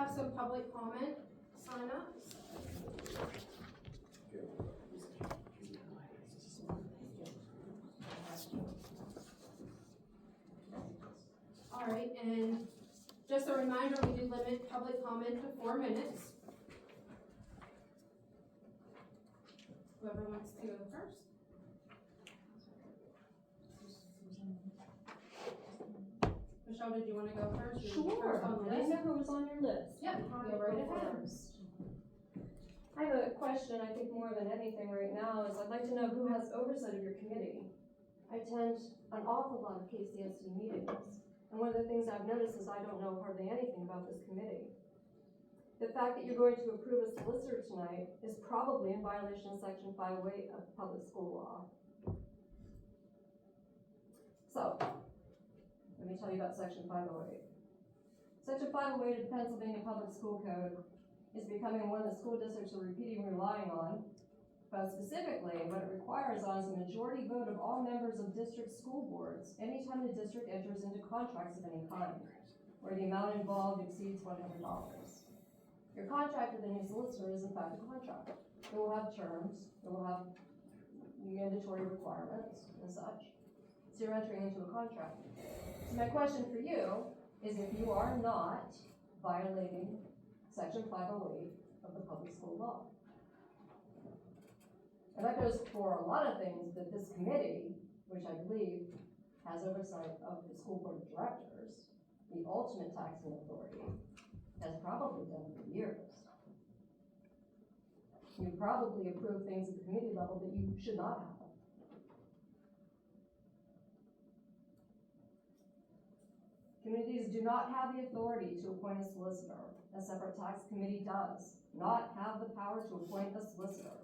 have some public comment sign-ups. All right, and just a reminder, we do limit public comment to 4 minutes. Whoever wants to go first. Michelle, did you want to go first? You were Sure, first on the I list. remember it was on your list. Yeah, Happy go to right go ahead. first. I have a question, I think more than anything right now, is I'd like to know who has oversight of your committee. I attend an awful lot of KCSD meetings, and one of the things I've noticed is I don't know hardly anything about this committee. The fact that you're going to approve a solicitor tonight is probably in violation of section 508 of public school law. So, let me tell you about section 508. Section 508 of the Pennsylvania Public School Code is becoming one of the school districts are repeatedly relying on, but specifically what it requires on is a majority vote of all members of district school boards anytime the district enters into contracts of any kind, where the amount involved exceeds $100. Your contract with a new solicitor is in fact a contract. It will have terms, it will have mandatory requirements and such. So you're entering into a contract. So my question for you is if you are not violating section 508 of the public school law. And that goes for a lot of things that this committee, which I believe has oversight of the school board of directors, the ultimate taxing authority, has probably done for years. You probably approve things at the committee level that you should not have. Committees do not have the authority to appoint a solicitor. A separate tax committee does not have the power to appoint a solicitor.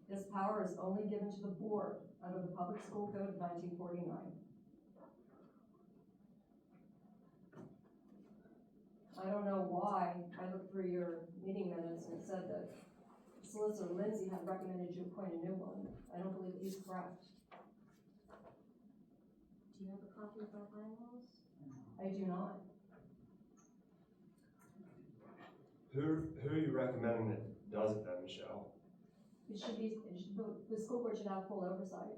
This power is only given to the board under the Public School Code of 1949. I don't know why I looked through your meeting minutes and it said that Solicitor Lindsay had recommended you appoint a new one. I don't believe he's correct. Do you have a copy of our bylaws? I do not. Who are you recommending that does it then, Michelle? It should be, the school board should have full oversight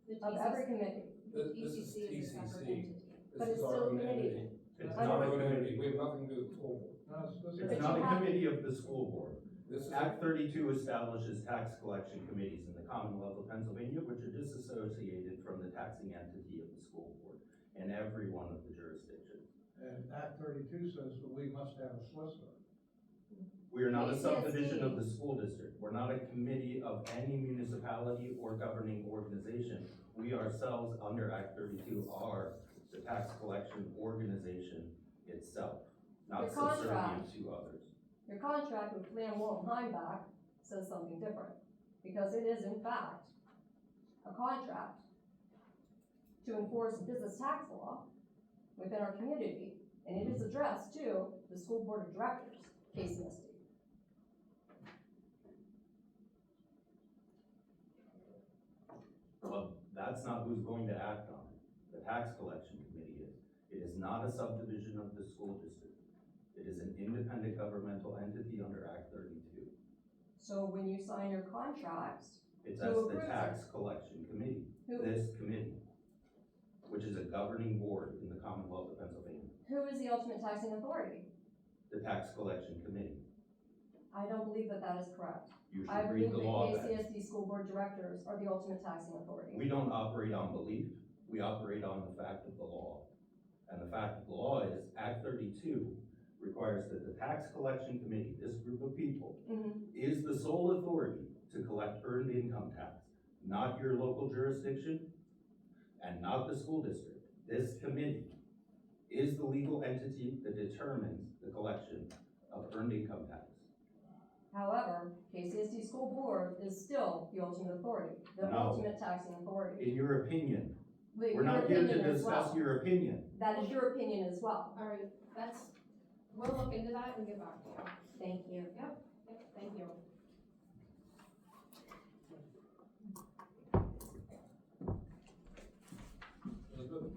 The of every committee. ECC This is is a separate entity. But This it's is our still a own committee. entity. It's I not don't- a Community, committee. we have nothing to do with the school board. But It's you not a have- committee of the school board. This is, Act 32 establishes tax collection committees in the Commonwealth of Pennsylvania, which are disassociated from the taxing entity of the school board in every one of the jurisdictions. And Act 32 says that we must have a solicitor. We are not a KCSD. subdivision of the school district. We're not a committee of any municipality or governing organization. We ourselves, under Act 32, are the tax collection organization itself, not Your contract. subservient to others. Your contract with Flam Wolf Heimbach says something different, because it is in fact a contract to enforce business tax law within our community, and it is addressed to the school board of directors, KCSD. Well, that's not who's going to act on it. The tax collection committee is. It is not a subdivision of the school district. It is an independent governmental entity under Act 32. So when you sign your contracts, It's Who as the approves tax collection committee, who, this committee, which is a governing board in the Commonwealth of Pennsylvania, who is the ultimate taxing authority? the tax collection committee. I don't believe that that is correct. You I should read believe the law that then. KCSD school board directors are the ultimate taxing authority. We don't operate on belief, we operate on the fact of the law. And the fact of the law is Act 32 requires that the tax collection committee, this group of people, Mhm. is the sole authority to collect earned income tax, not your local jurisdiction and not the school district. This committee is the legal entity that determines the collection of earned income tax. However, KCSD school board is still the ultimate authority, the No. ultimate taxing authority. In your opinion, But we're your not here to opinion as discuss well. your opinion. That is your opinion as well. All right, we'll look into that and get back to you. Thank you. Yep, thank you. Elizabeth?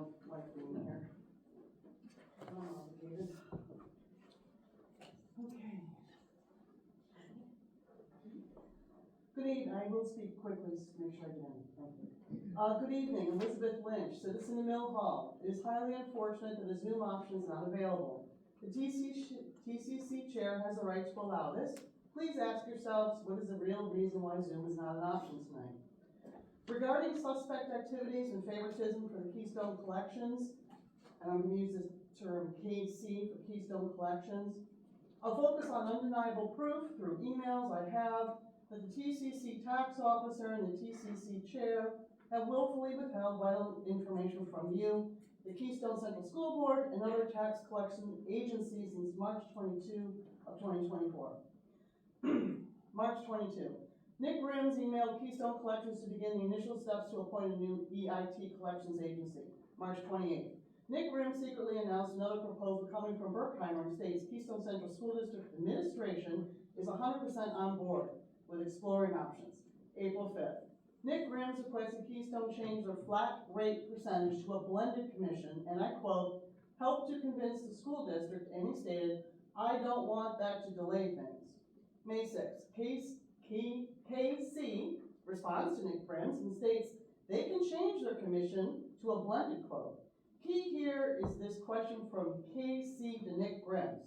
don't like being here. I'm obligated. Okay. Good evening, I will speak quickly just to make sure I get in. Thank you. Good evening, Elizabeth Lynch, citizen of Mill Hall. It is highly unfortunate that the Zoom option is not available. The TCC chair has the right to allow this. Please ask yourselves, what is the real reason why Zoom is not an option tonight? Regarding suspect activities and favoritism for the Keystone Collections, and I'm going to use this term KC for Keystone Collections, I'll focus on undeniable proof through emails I have that the TCC tax officer and the TCC chair have willfully withheld vital information from you, the Keystone Central School Board, and other tax collection agencies since March 22 of 2024. March 22. Nick Grims emailed Keystone Collections to begin the initial steps to appoint a new EIT collections agency. March 28. Nick Grims secretly announced another proposal coming from Berkheimer and states Keystone Central School District administration is 100% on board with exploring options. April 5th. Nick Grims requested Keystone change their flat rate percentage to a blended commission, and I quote, help to convince the school district, and he stated, I don't want that to delay things. May 6th, KC responds to Nick Grims and states they can change their commission to a blended quote. Key here is this question from KC to Nick Grims.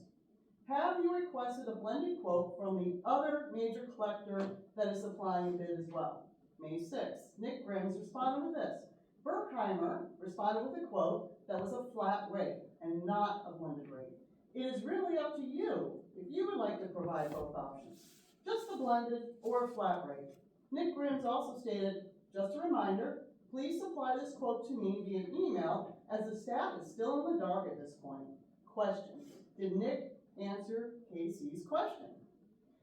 Have you requested a blended quote from the other major collector that is supplying a bid as well? May 6th, Nick Grims responded with this. Berkheimer responded with a quote that was a flat rate and not a blended rate. It is really up to you if you would like to provide both options, just a blended or a flat rate. Nick Grims also stated, just a reminder, please supply this quote to me via email as the staff is still in the dark at this point. Question, did Nick answer Casey's question?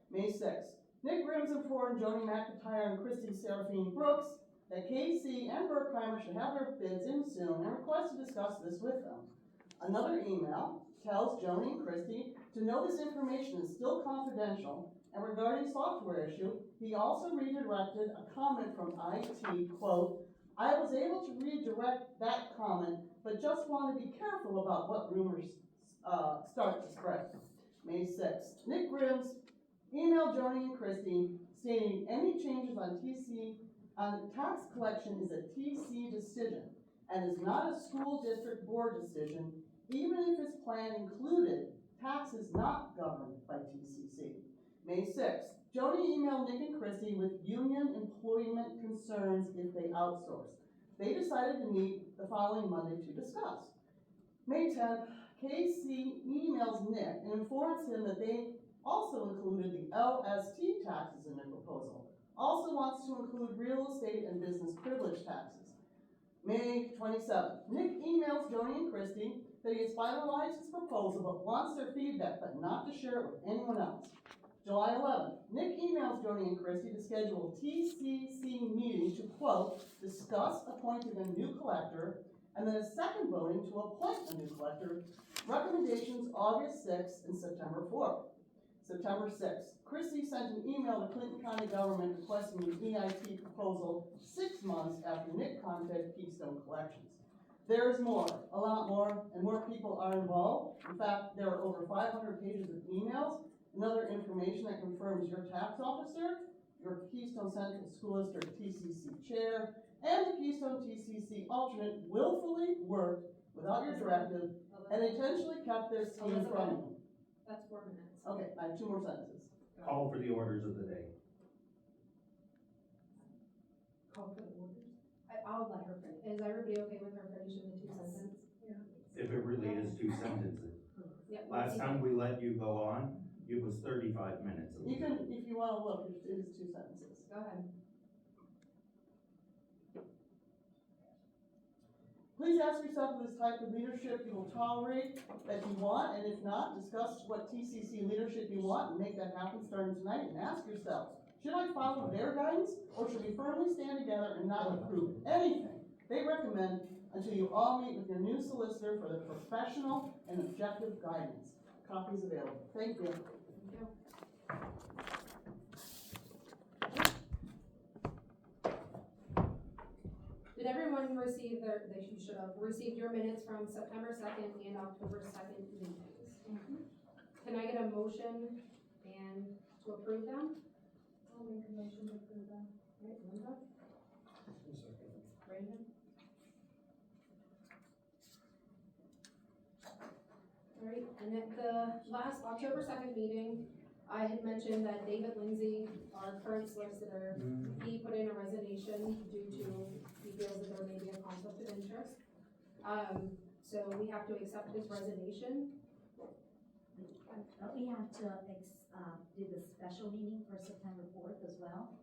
May 6th, Nick Grims informed Joni McIntyre and Christy Serafine Brooks that KC and Berkheimer should have their bids in soon and request to discuss this with them. Another email tells Joni and Christy to know this information is still confidential, and regarding software issue, he also redirected a comment from IT, quote, I was able to redirect that comment, but just want to be careful about what rumors start to spread. May 6th, Nick Grims emailed Joni and Christy stating any changes on tax collection is a TC decision and is not a school district board decision, even if its plan included taxes not governed by TCC. May 6th, Joni emailed Nick and Christy with union employment concerns if they outsource. They decided to meet the following Monday to discuss. May 10th, KC emails Nick and informs him that they also included the LST taxes in their proposal. Also wants to include real estate and business privilege taxes. May 27th, Nick emails Joni and Christy that he has finalized his proposal but wants their feedback but not to share it with anyone else. July 11th, Nick emails Joni and Christy to schedule a TCC meeting to, quote, discuss appointing a new collector, and then a second voting to appoint a new collector. Recommendations August 6th and September 4th. September 6th, Christy sent an email to Clinton County government requesting an EIT proposal 6 months after Nick contacted Keystone Collections. There's more, a lot more, and more people are involved. In fact, there are over 500 pages of emails and other information that confirms your tax officer, your Keystone Central School District TCC chair, and the Keystone TCC alternate willfully worked without your directive and intentionally kept their scheme from you. That's 4 minutes. Okay, I have 2 more sentences. Call for the orders of the day. Call for the orders. I'll let her finish. Is everybody okay with her finishing the 2 sentences? If it really is 2 sentences. Yep. Last time we let you go on, it was 35 minutes. You can, if you want to look, it is 2 sentences. Go ahead. Please ask yourself if this type of leadership you will tolerate, that you want, and if not, discuss what TCC leadership you want and make that happen starting tonight, and ask yourself, should I follow their guidance, or should we firmly stand together and not approve anything they recommend until you all meet with your new solicitor for the professional and objective guidance? Copies available. Thank you. Thank you. Did everyone receive you should have received your minutes from September 2nd and October 2nd meetings? Can I get a motion and to approve them? I'll make a motion to approve that. Right, Linda? Brandon? Alright, and at the last October 2nd meeting, I had mentioned that David Lindsay, our current solicitor, he put in a resignation due to, he feels that there may be a conflict of interest. So we have to accept his resignation. Don't we have to, do the special meeting for September 4th as well?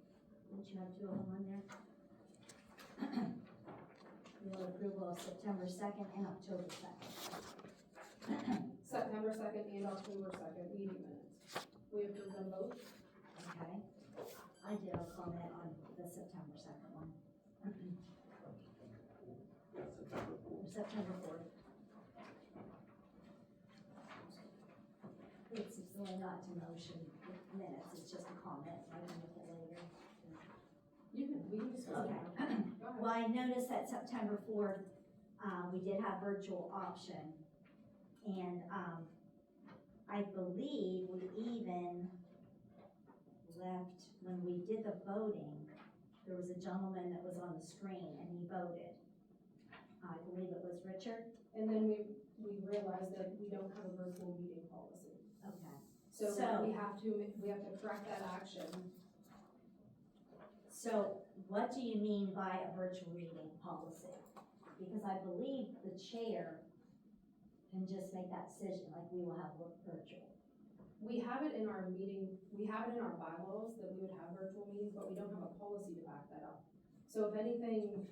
Don't you have two of them on there? We want approval of September 2nd and October 2nd. September 2nd and October 2nd meeting minutes. We approved them both. Okay. I did a comment on the September 2nd one. September 4th. Or September 4th. It's really not to motion minutes, it's just a comment, I can look at later. We can discuss it now. Okay. Go ahead. Well, I noticed that September 4th, we did have virtual option. And, I believe we even left, when we did the voting, there was a gentleman that was on the screen and he voted. I believe it was Richard. And then we realized that we don't have a virtual meeting policy. Okay. So So- we have to correct that action. So what do you mean by a virtual meeting policy? Because I believe the chair can just make that decision, like we will have virtual. We have it in our meeting, we have it in our bylaws that we would have virtual meetings, but we don't have a policy to back that up. So if anything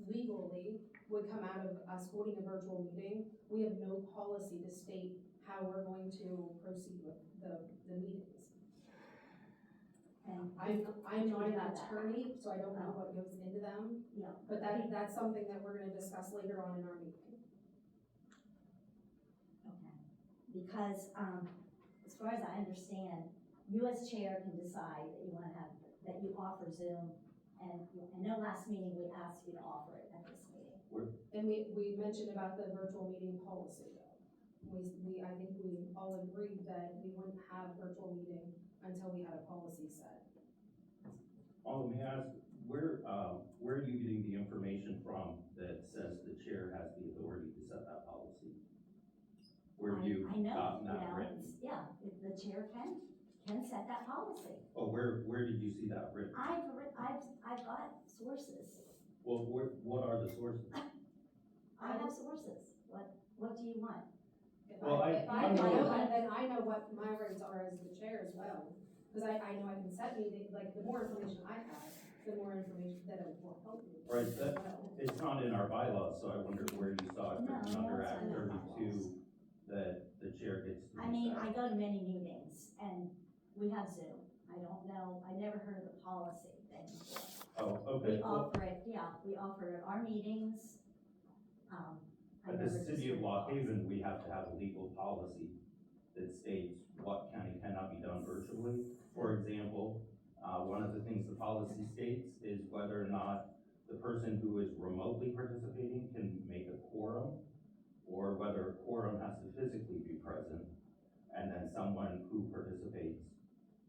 legally would come out of us holding a virtual meeting, we have no policy to state how we're going to proceed with the meetings. And I'm not an Got that. attorney, so I don't know what goes into them, yeah, but that's something that we're gonna discuss later on in our meeting. okay. Because, as far as I understand, you as chair can decide that you wanna have, that you offer Zoom. And I know last meeting we asked you to offer it at this meeting. And we mentioned about the virtual meeting policy though. I think we all agreed that we wouldn't have virtual meeting until we had a policy set. May I ask, where are you getting the information from that says the chair has the authority to set that policy? Where have you I know, gotten that written? yeah, if the chair can set that policy. Oh, where did you see that written? I've got sources. Well, what are the sources? I have sources. What do you want? If Well, if I I know know that- it, then I know what my rights are as the chair as well. Cause I know I can set meetings, like the more information I have, the more information that it will help me. Right, as that- well. It's not in our bylaws, so I wonder where you saw it written No, under it's Act not in our 32 that the chair gets to I use mean, that. I go to many meetings and we have Zoom. I don't know, I never heard of the policy thing before. Oh, okay, We well, offer it, yeah, we offer it at our meetings. I at the never just city of heard Lock policy. Haven, we have to have a legal policy that states what can and cannot be done virtually. For example, one of the things the policy states is whether or not the person who is remotely participating can make a quorum, or whether a quorum has to physically be present, and then someone who participates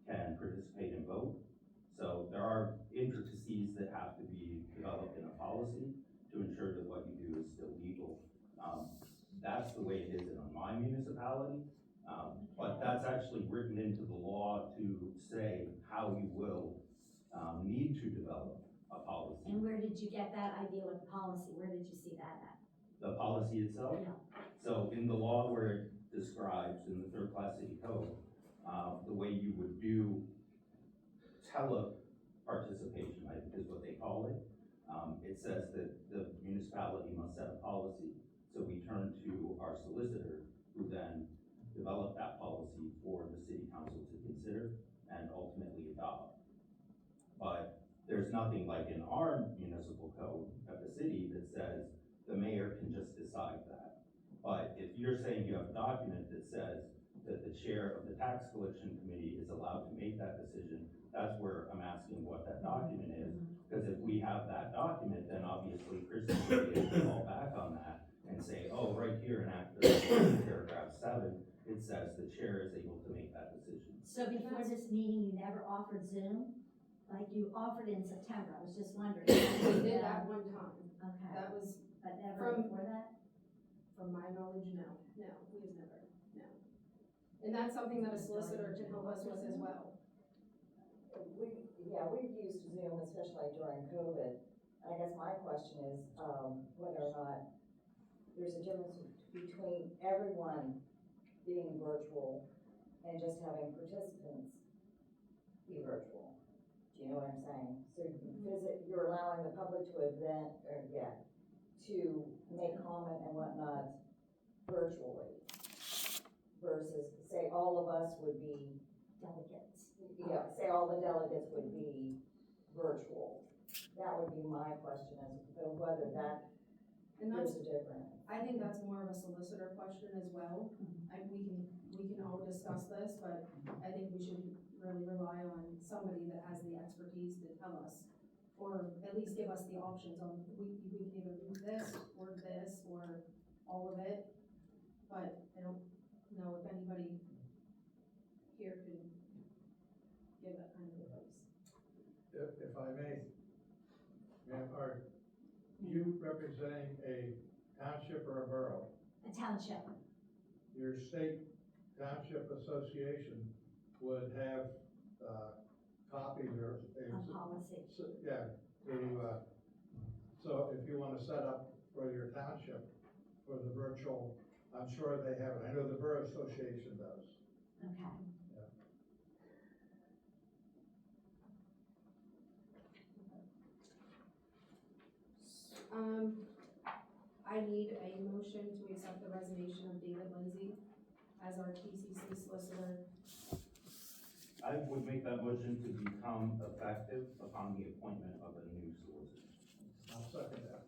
can participate and vote. So there are intricacies that have to be developed in a policy to ensure that what you do is still legal. That's the way it is in my municipality, but that's actually written into the law to say how you will need to develop a policy. And where did you get that idea with the policy? Where did you see that at? The policy itself? Yeah. So in the law where it describes in the third class city code, the way you would do tele-participation, I think is what they call it. It says that the municipality must set a policy. So we turn to our solicitor, who then developed that policy for the city council to consider and ultimately adopt. But there's nothing like in our municipal code of the city that says the mayor can just decide that. But if you're saying you have a document that says that the chair of the tax collection committee is allowed to make that decision, that's where I'm asking what that document is, Because if we have that document, then obviously Kristen will be able to fall back on that and say, oh, right here in Act 34, paragraph 7, it says the chair is able to make that decision. So before this meeting, you never offered Zoom? Like you offered in September, I was just wondering. We did that one time. Okay, That was, but never from- before that? from my knowledge, no, we've never, no. And that's something that a solicitor can help us with as well. We've used Zoom, especially during COVID. And I guess my question is, whether or not there's a difference between everyone being virtual and just having participants be virtual. Do you know what I'm saying? So you're allowing the public to to make comment and whatnot virtually versus, say, all of us would be, Delegates. say all the delegates would be virtual. That would be my question, as to whether that And that's, is a difference. I think that's more of a solicitor question as well. We can all discuss this, but I think we should really rely on somebody that has the expertise to tell us, or at least give us the options on, we can either do this, or all of it. But I don't know if anybody here can give that kind of advice. If I may, ma'am, are you representing a township or a borough? A township. Your state township association would have, copies or. A policy. Yeah, so if you wanna set up for your township, for the virtual, I'm sure they have it, I know the Borough Association does. Okay. I need a motion to accept the resignation of David Lindsay as our TCC solicitor. I would make that motion to become effective upon the appointment of a new solicitor. I'll second that.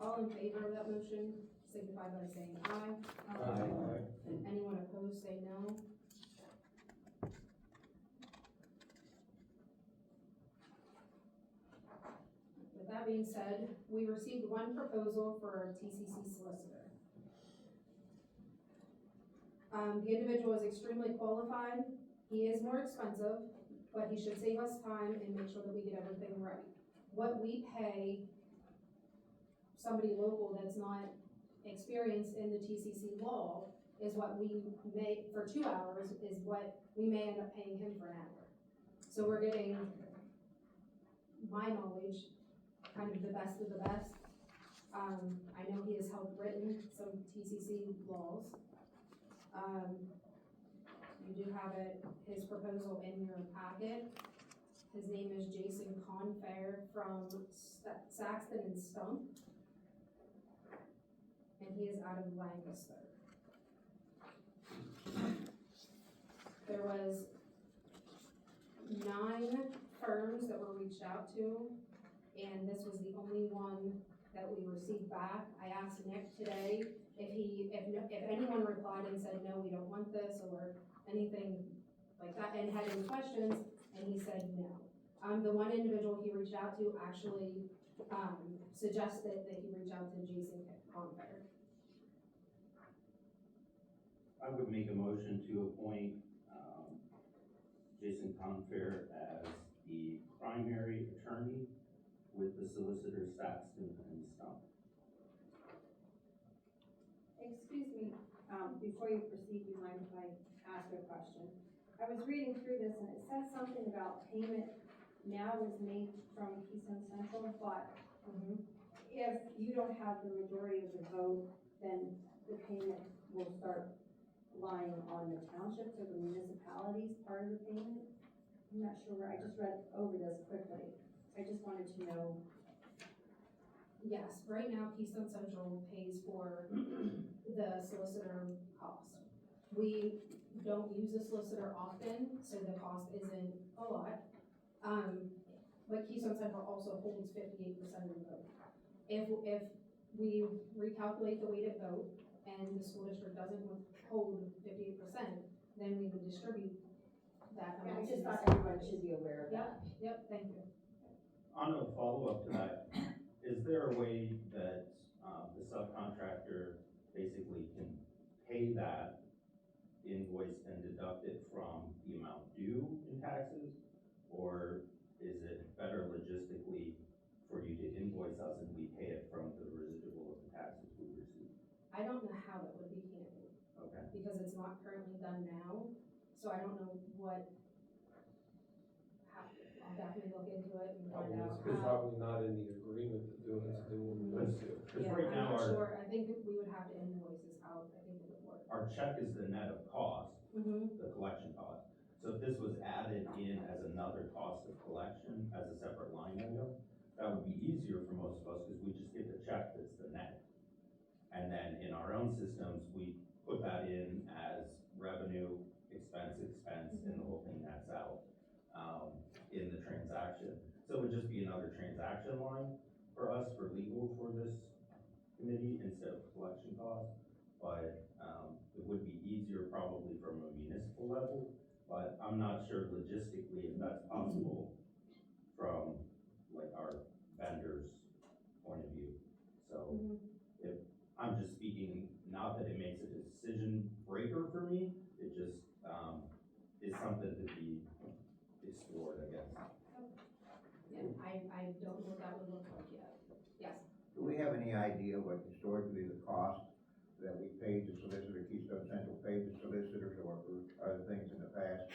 All in favor of that motion, signify by saying aye. Anyone opposed, say no. With that being said, we received one proposal for our TCC solicitor. The individual is extremely qualified, he is more expensive, but he should save us time and make sure that we get everything right. What we pay somebody local that's not experienced in the TCC law is what we may, for 2 hours, is what we may end up paying him for an hour. So we're getting, my knowledge, kind of the best of the best. I know he has helped written some TCC laws. You do have his proposal in your packet. His name is Jason Confair from Saxton and Stump. And he is out of Lancaster. There was 9 firms that were reached out to, and this was the only one that we received back. I asked Nick today if anyone replied and said, no, we don't want this, or anything like that, and had any questions, and he said no. The one individual he reached out to actually, suggested that he reach out to Jason Confair. I would make a motion to appoint, Jason Confair as the primary attorney with the solicitor Saxton and Stump. Excuse me, before you proceed, do you mind if I ask a question? I was reading through this and it says something about payment now was made from Keystone Central, but if you don't have the majority of the vote, then the payment will start lying on the townships or the municipalities part of the payment. I'm not sure where, I just read over this quickly. I just wanted to know. Yes, right now Keystone Central pays for the solicitor cost. We don't use a solicitor often, so the cost isn't a lot. but Keystone Central also holds 58% of the vote. If we recalculate the weighted vote and the school district doesn't hold 58%, then we would distribute that Yeah, I amount. just thought everyone should be aware of that. Yep, thank you. On a follow-up to that, is there a way that, the subcontractor basically can pay that invoice and deduct it from the amount due in taxes? Or is it better logistically for you to invoice us and we pay it from the residual of the taxes we receive? I don't know how that would be handled, Okay, because it's not currently done now, so I don't know I'll definitely look into it and find out It's how. probably not in the agreement to do it, to do what we want to do. because Yeah, right I'm now not our, sure, I think we would have to invoice is how I think it would work. our check is the net of cost, Mm-hmm. the collection cost. So if this was added in as another cost of collection, as a separate line item, that would be easier for most of us, because we just get the check that's the net. And then in our own systems, we put that in as revenue, expense, and the whole thing nets out, in the transaction. So it would just be another transaction line for us, for legal for this committee, instead of collection costs. But, it would be easier probably from a municipal level, but I'm not sure logistically if that's possible from like our vendor's point of view. So if, I'm just speaking, not that it makes a decision breaker for me, it just, is something to be explored, I guess. Yeah, I don't know what that would look like yet. Yes, Do we have any idea what historically the cost that we paid the solicitor, Keystone Central paid the solicitors or other things in the past?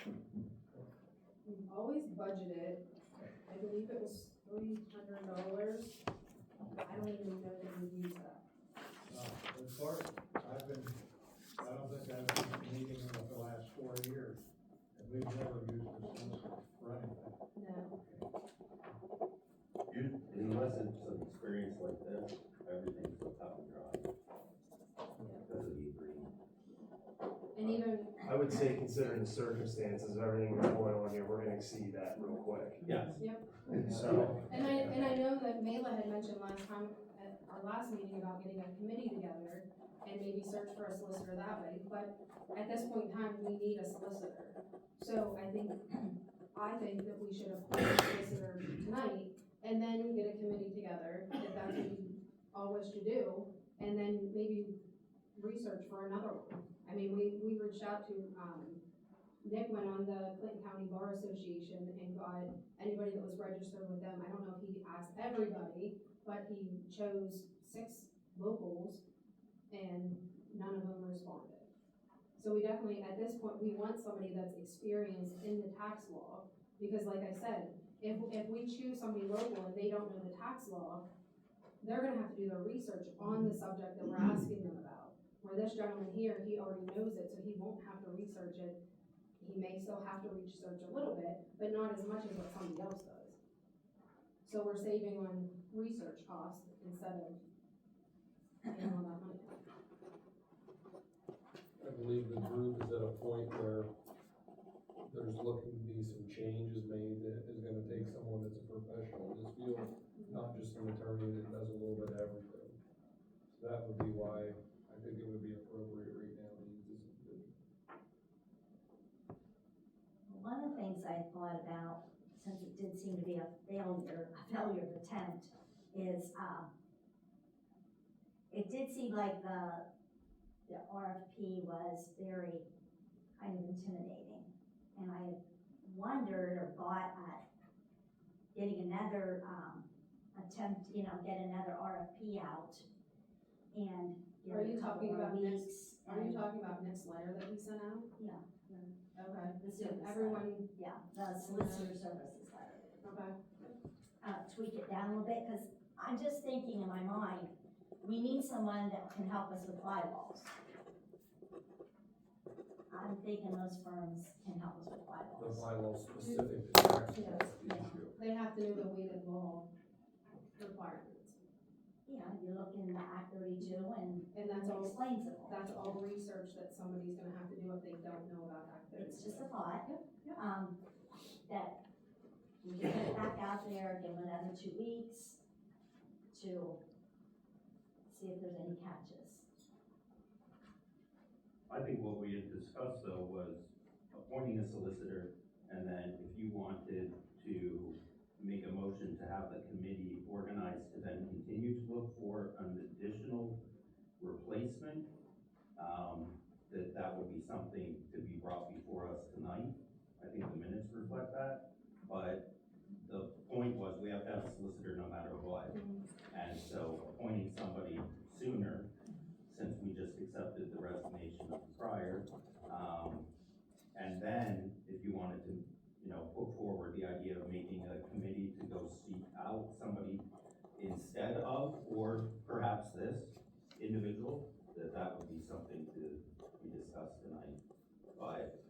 we've always budgeted, I believe it was $300. I don't even know that we use that. As far as I've been, I don't think I've been meeting in the last 4 years, and we've never used the solicitor for anything. No. Unless it's an experience like this, everything's so cut and dry. Because of the agreement. And even, I would say considering the circumstances of everything that's going on here, we're gonna exceed that real quick. Yes. So, and I know that Mela had mentioned last time, at our last meeting, about getting a committee together and maybe search for a solicitor that way, but at this point in time, we need a solicitor. So I think that we should appoint a solicitor tonight, and then get a committee together, if that's what you all wish to do, and then maybe research for another one. I mean, we reached out to, Nick went on the Clinton County Bar Association and got anybody that was registered with them. I don't know if he asked everybody, but he chose 6 locals and none of them responded. So we definitely, at this point, we want somebody that's experienced in the tax law, because like I said, if we choose somebody local and they don't know the tax law, they're gonna have to do their research on the subject that we're asking them about. Where this gentleman here, he already knows it, so he won't have to research it. He may still have to research a little bit, but not as much as what somebody else does. So we're saving on research costs instead of paying all that money. I believe the group is at a point where there's looking to be some changes made that is gonna take someone that's a professional in this field, not just an attorney that does a little bit of everything. So that would be why I think it would be appropriate right now to use this individual. One of the things I thought about, since it did seem to be a failure attempt, is, it did seem like the RFP was very kind of intimidating. And I wondered or thought at getting another, attempt, get another RFP out and give Are it you a couple talking more about weeks. Are you talking about Nick's letter that he sent out? Yeah. Okay, The so service everyone, Yeah, the solicitor services letter. okay, Tweak it down a little bit, because I'm just thinking in my mind, we need someone that can help us with bylaws. I'm thinking those firms can help us with The bylaws. bylaw specific to tax Yes, law is the issue. they have to know the weighted law requirements, You look in the Act 32 and and it that's all, explains it all. that's all research that somebody's gonna have to do if they don't know about Act 32. It's just a thought, Yep, yep. that we can get it back out there, give them another 2 weeks to see if there's any catches. I think what we had discussed though was appointing a solicitor, and then if you wanted to make a motion to have the committee organized to then continue to look for an additional replacement, that would be something to be brought before us tonight. I think the minutes reflect that, but the point was we have to have a solicitor no matter what. And so appointing somebody sooner, since we just accepted the resignation of the prior, and then if you wanted to, put forward the idea of making a committee to go seek out somebody instead of, or perhaps this individual, that would be something to be discussed tonight. But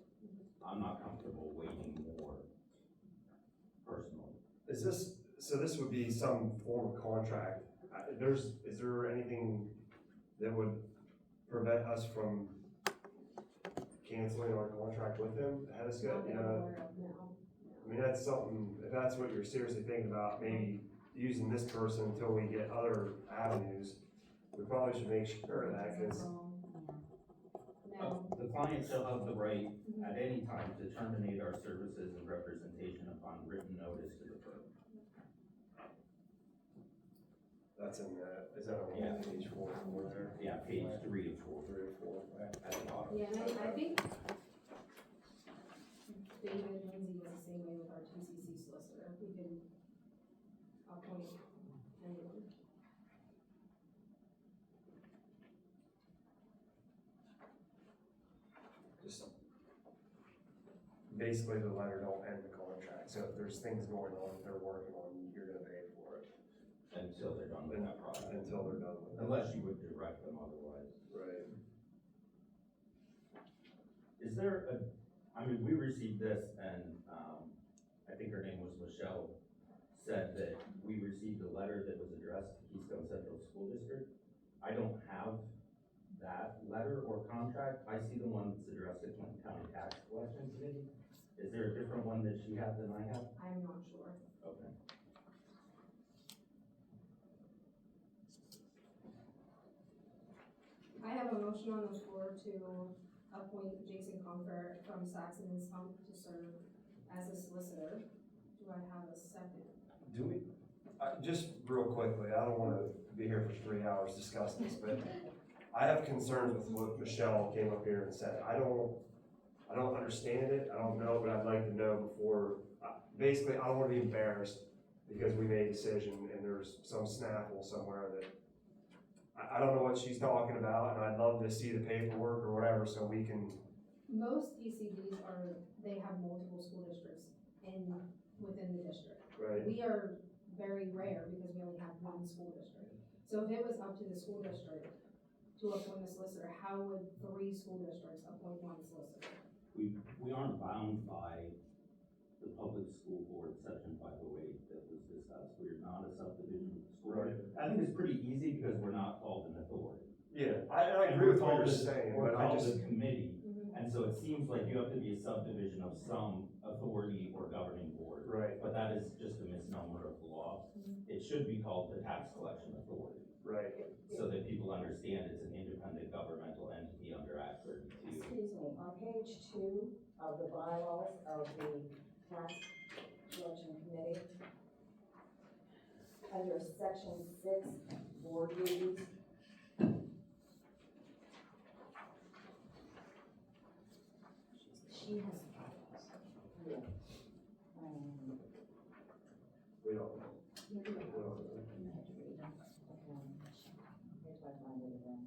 I'm not comfortable waiting more personally. So this would be some form of contract. Is there anything that would prevent us from canceling our contract with him ahead of schedule? Not that I'm aware of, no. I mean, that's something, if that's what you're seriously thinking about, maybe using this person until we get other avenues, we probably should make sure of that, because No, The client shall have the right at any time to terminate our services and representation upon written notice to the firm. that's in the, is that on Yeah. page 4 there? Yeah, page 3 of 4. 3 or 4. At the bottom. yeah, and I think David Lindsay was the same way with our TCC solicitor, we can appoint anyone. Just basically the letter don't end the contract, so if there's things going on that they're working on, you're gonna pay for it Until they're done with that project. until they're done with it. Unless you would direct them otherwise. Right. Is there we received this and, I think her name was Michelle, said that we received a letter that was addressed to Keystone Central School District. I don't have that letter or contract. I see the one that's addressed to Clinton County Tax Collection Committee. Is there a different one that she had than I have? I'm not sure. Okay. I have a motion on the floor to appoint Jason Comfort from Saxon and Stump to serve as a solicitor. Do I have a second? Do we, just real quickly, I don't wanna be here for 3 hours discussing this, but I have concerns with what Michelle came up here and said. I don't understand it, I don't know, but I'd like to know before, basically, I don't wanna be embarrassed because we made a decision and there's some snaffle somewhere that, I don't know what she's talking about, and I'd love to see the paperwork or whatever, so we can, Most PCDs they have multiple school districts within the district. right? We are very rare because we only have one school district. So if it was up to the school district to appoint a solicitor, how would 3 school districts appoint one solicitor? We aren't bound by the public school board section 508 that was discussed. We're not a subdivision of the school. Right. I think it's pretty easy because we're not called an authority. Yeah, I And agree we're with what called you're a- saying, We're but I called just, a committee, and so it seems like you have to be a subdivision of some authority or governing board. right, But that is just a misnomer of the law. It should be called the tax collection authority, right. so that people understand it's an independent governmental entity under Act 32. Excuse me, on page 2 of the bylaws of the tax collection committee, under section 6, board duties, She has bylaws. yeah. We don't know. You do We it. don't know. You have to read them. Okay. Here's what I find it again.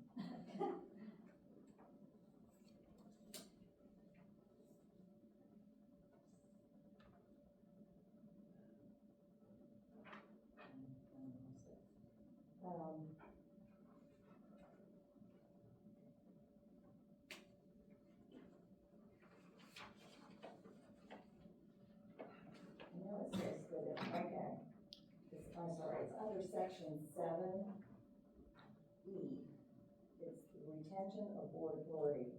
I know it says that it, okay. I'm sorry, it's under section 7E. It's the retention of board authority.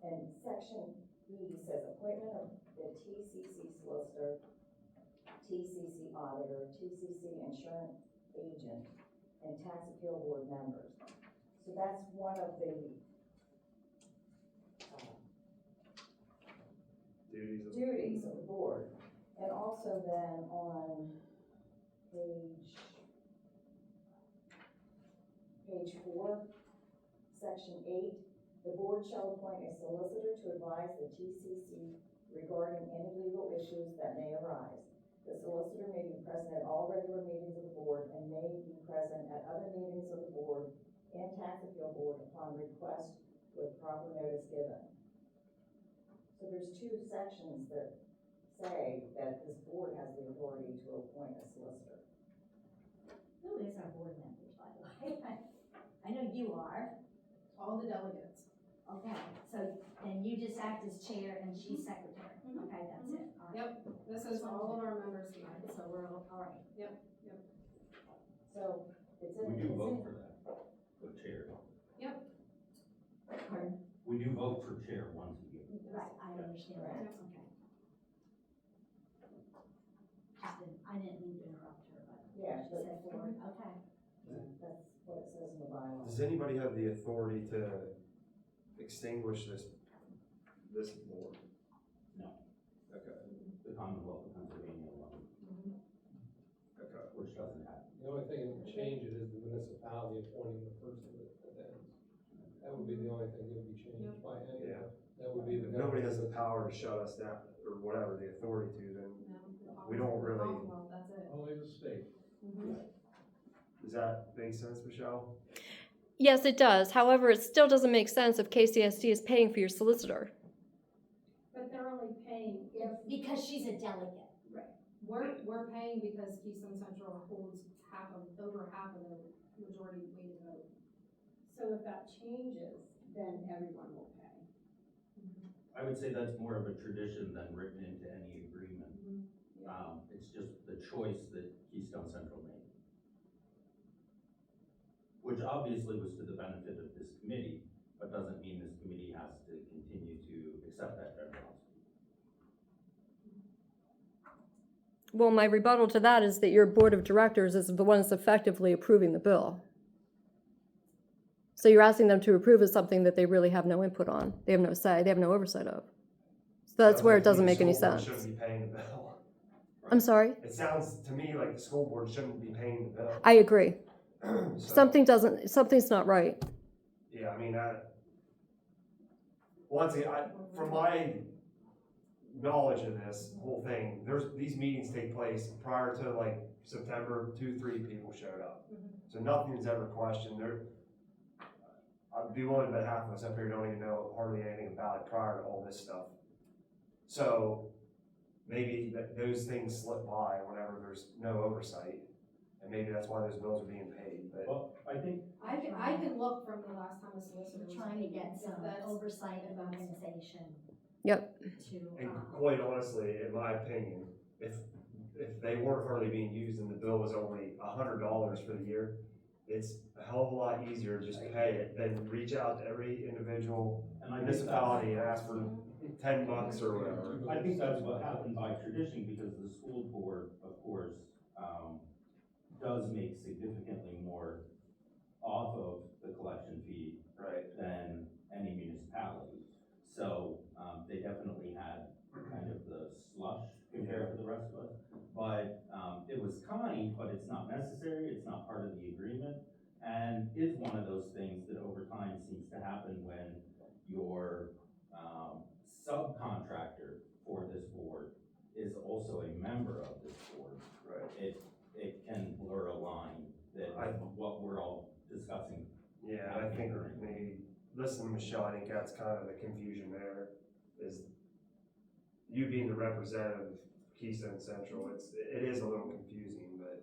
And section E says appointment of the TCC solicitor TCC auditor, TCC insurance agent, and tax appeal board members. So that's one of the duties of the board. And also then on page 4, section 8, the board shall appoint a solicitor to advise the TCC regarding any legal issues that may arise. The solicitor may be present at all regular meetings of the board and may be present at other meetings of the board and tax appeal board upon request with proper notice given. So there's 2 sections that say that this board has the authority to appoint a solicitor. Who is our board members, by the way? I know you are. All the delegates. Okay, so then you just act as chair and she's secretary. Mhm. Okay, that's it. All right. Yep, this is all of our members tonight, so we're all All right. So it's in. We do it's vote in- for that, for chair. Pardon? We do vote for chair once a year. Right, I understand that, Right. okay. I didn't mean to interrupt her, but Yeah, she but said board, okay. that's what it says in the bylaw. Does anybody have the authority to extinguish this board? No. Okay, The Commonwealth of Pennsylvania one, okay. which doesn't happen. The only thing that would change it is the municipality appointing the person that ends. That would be the only thing that would be changed by any, Yeah. that would be the. If nobody has the power to shut us down, or whatever, the authority to, then we don't really- Well, that's it. Only the state. does that make sense, Michelle? Yes, it does. However, it still doesn't make sense if KCSD is paying for your solicitor. But they're only paying if, Because she's a delegate. We're paying because Keystone Central holds over half of the majority weighted vote. so if that changes, then everyone will pay. I would say that's more of a tradition than written into any agreement. It's just the choice that Keystone Central made. Which obviously was to the benefit of this committee, but doesn't mean this committee has to continue to accept that generosity. Well, my rebuttal to that is that your board of directors is the one that's effectively approving the bill. So you're asking them to approve of something that they really have no input on. They have no say, they have no oversight of. So that's where it doesn't make any sense. The school board shouldn't be paying the bill. I'm sorry? It sounds to me like the school board shouldn't be paying the bill. I agree. So, Something's not right. Yeah, I mean, once again, from my knowledge of this whole thing, these meetings take place prior to like September, 2-3 people showed up. So nothing's ever questioned. I'd be willing to bet half of us up here don't even know hardly anything about it prior to all this stuff. So maybe those things slip by whenever there's no oversight, and maybe that's why those bills are being paid, but. Well, I think I can look from the last time a solicitor was. We're trying to get paid, some if that's- oversight of organization. Yep. To, And quite honestly, in my opinion, if they weren't hardly being used and the bill was only $100 for the year, it's a hell of a lot easier to just pay it than reach out to every individual And I think municipality and ask for $10 or whatever. I think that's what happened by tradition, because the school board, of course, does make significantly more off of the collection fee Right. than any municipality. So, they definitely had kind of the slush compared to the rest of us. But, it was kind, but it's not necessary, it's not part of the agreement, and is one of those things that over time seems to happen when your, subcontractor for this board is also a member of this board. Right. It can blur a line that what we're all discussing. Yeah, I think maybe, listen to Michelle, I think that's kind of the confusion there, is you being the representative of Keystone Central, it is a little confusing, but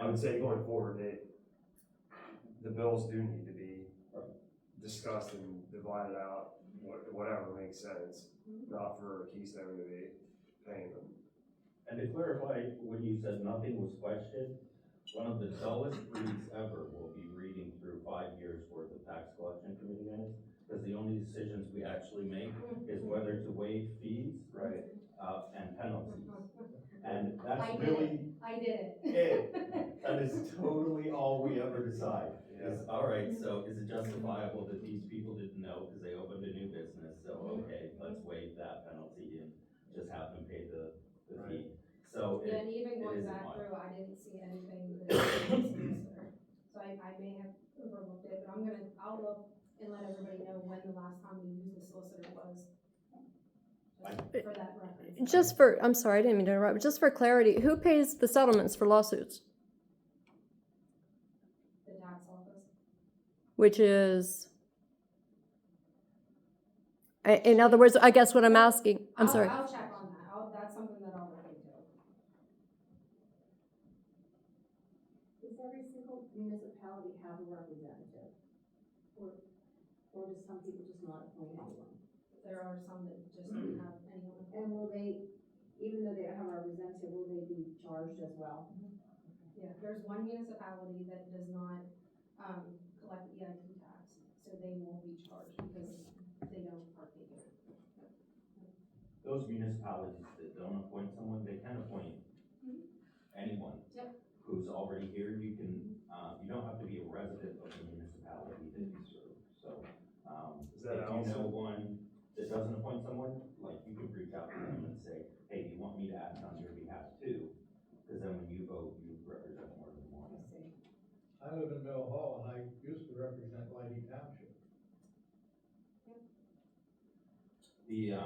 I would say going forward, the bills do need to be discussed and divided out, whatever makes sense, not for Keystone to be paying them. And to clarify, when you said nothing was questioned, one of the dullest reads ever will be reading through 5 years worth of tax collection committee minutes, because the only decisions we actually make is whether to waive fees, Right. and penalties. did it. That is totally all we ever decide. Yeah. Is, all right, so is it justifiable that these people didn't know because they opened a new business? So, okay, let's waive that penalty and just have them pay the fee. So Yeah, and even it going isn't back mine. through, I didn't see anything that was solicitor. So I may have overlooked it, but I'll look and let everybody know when the last time we used the solicitor was. Just for that reference. Just for, I'm sorry, I didn't mean to interrupt, but just for clarity, who pays the settlements for lawsuits? The tax office. Which is, in other words, I guess what I'm asking, I'm sorry. I'll check on that. That's something that I'll look into. Does every single municipality have a representative? Or does some people just not appoint anyone? There are some that just don't have anyone. And will they, even though they don't have a representative, will they be charged as well? Yeah, there's one municipality that does not, collect the EIP tax, so they won't be charged because they don't partake in it. Those municipalities that don't appoint someone, they can appoint anyone. Yep. Who's already here. You can, you don't have to be a resident of the municipality that you serve. So, Is that if you know also- one that doesn't appoint someone, like, you could reach out to them and say, hey, do you want me to act on your behalf too? Because then when you vote, you represent more than one. I live in Mill Hall and I used to represent Leidy Township. The,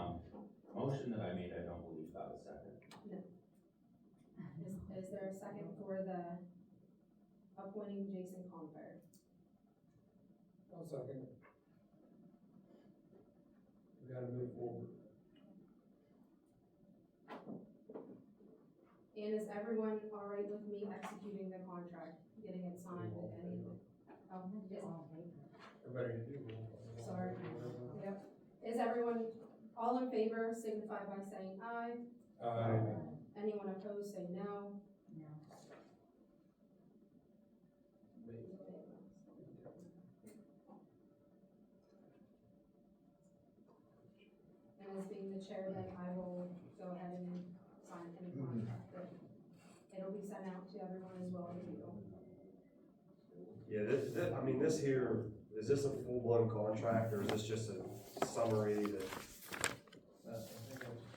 motion that I made, I don't believe got a second. Is there a second for the appointing Jason Confair? I'll second it. We gotta move forward. And is everyone all right with me executing the contract, getting it signed and anything? Oh, Everybody do. sorry. Yep. Is everyone all in favor, signify by saying aye. Anyone opposed, say no. And as being the chair, then I will go ahead and sign any contract. It'll be sent out to everyone as well as you. Yeah, I mean, this here, is this a full-blown contract, or is this just a summary that, I think that's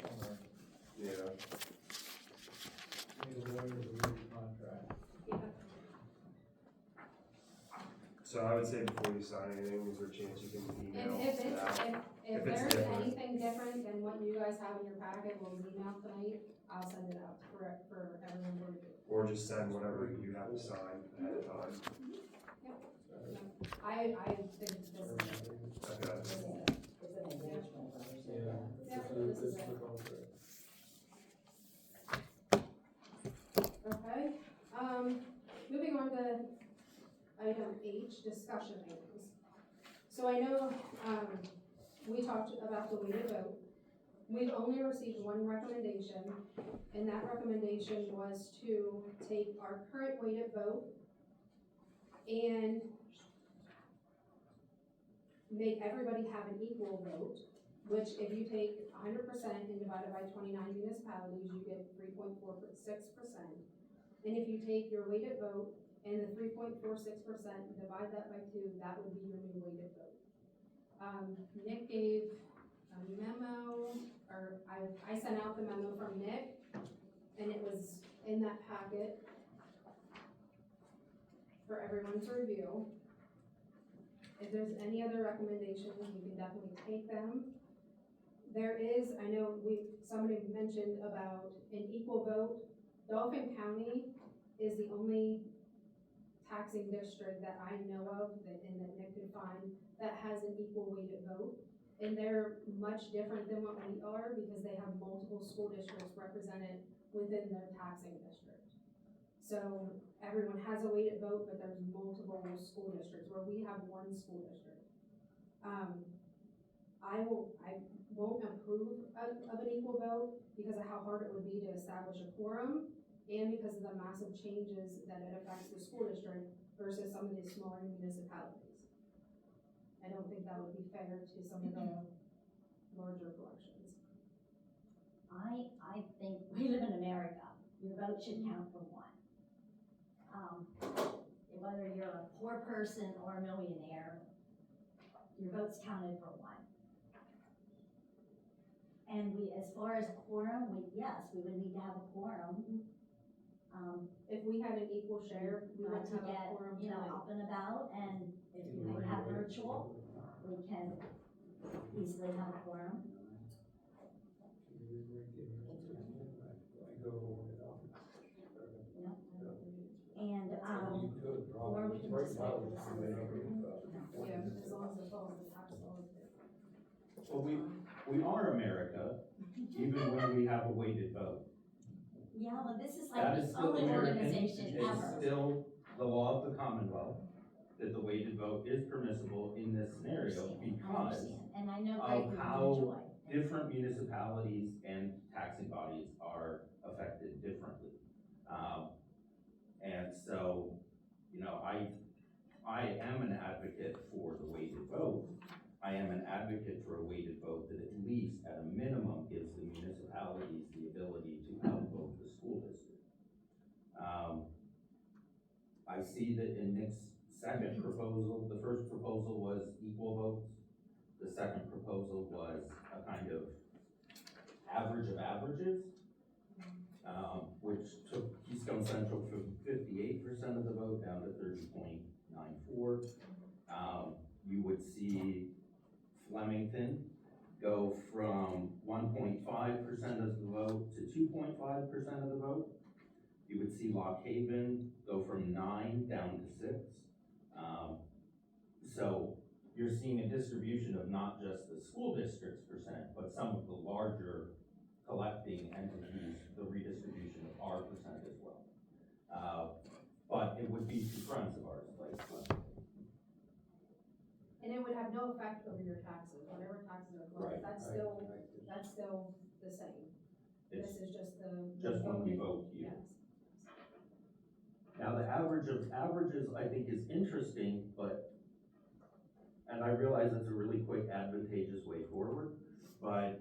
somewhere. yeah? Need a lawyer to read the contract. Yeah. So I would say before you sign anything, is there a chance you can email If that? if If it's there's different. anything different than what you guys have in your packet, we'll email tonight, I'll send it out for everyone to review. Or just send whatever you have to sign ahead of time? I think this is it. Okay. This is it. It's an engagement letter. so Yeah. Yeah, This this is is it. the contract. Okay, moving on to item H, discussion items. So I know, we talked about the weighted vote. We've only received one recommendation, and that recommendation was to take our current weighted vote and make everybody have an equal vote, which if you take 100% and divide it by 29 municipalities, you get 3.46%. And if you take your weighted vote and the 3.46% and divide that by 2, that would be your new weighted vote. Nick gave a memo, or I sent out the memo from Nick, and it was in that packet for everyone to review. If there's any other recommendations, we can definitely take them. There is, I know somebody mentioned about an equal vote. Dauphin County is the only taxing district that I know of and that Nick could find that has an equal weighted vote. And they're much different than what we are because they have multiple school districts represented within their taxing district. So everyone has a weighted vote, but there's multiple school districts where we have one school district. I won't approve of an equal vote because of how hard it would be to establish a quorum and because of the massive changes that it affects the school district versus some of these smaller municipalities. I don't think that would be fair to some of the larger collections. I think we live in America. Your vote should count for one. whether you're a poor person or a millionaire, your vote's counted for one. And we, as far as quorum, yes, we would need to have a quorum, If we had an equal share, we would not to have a get, quorum you know, tonight. up and about, and if we have virtual, we can easily have a quorum. And, You could or we probably, can right just now, make it's this- the way Yeah, as long as it follows the tax laws. Well, we are America, even when we have a weighted vote. yeah, well, this is That like is the still only American, organization it's ever. still the law of the Commonwealth, that the weighted vote is permissible in this scenario I because understand, and I know of Greg would how enjoy. different municipalities and taxing bodies are affected differently. And so, you know, I am an advocate for the weighted vote. I am an advocate for a weighted vote that at least, at a minimum, gives the municipalities the ability to outvote the school district. I see that in Nick's second proposal, the first proposal was equal votes. The second proposal was a kind of average of averages, which took Keystone Central from 58% of the vote down to 30.94. You would see Flemington go from 1.5% of the vote to 2.5% of the vote. You would see Lock Haven go from 9 down to 6. So you're seeing a distribution of not just the school district's percent, but some of the larger collecting entities, the redistribution of our percent as well. But it would be two friends of ours, like Flemington. And it would have no effect over your taxes, whatever taxes are Right. collected, that's still the same. It's This is just the. just when we voting. vote here. Yes. Now, the average of averages, I think, is interesting, but, and I realize it's a really quick, advantageous way forward, but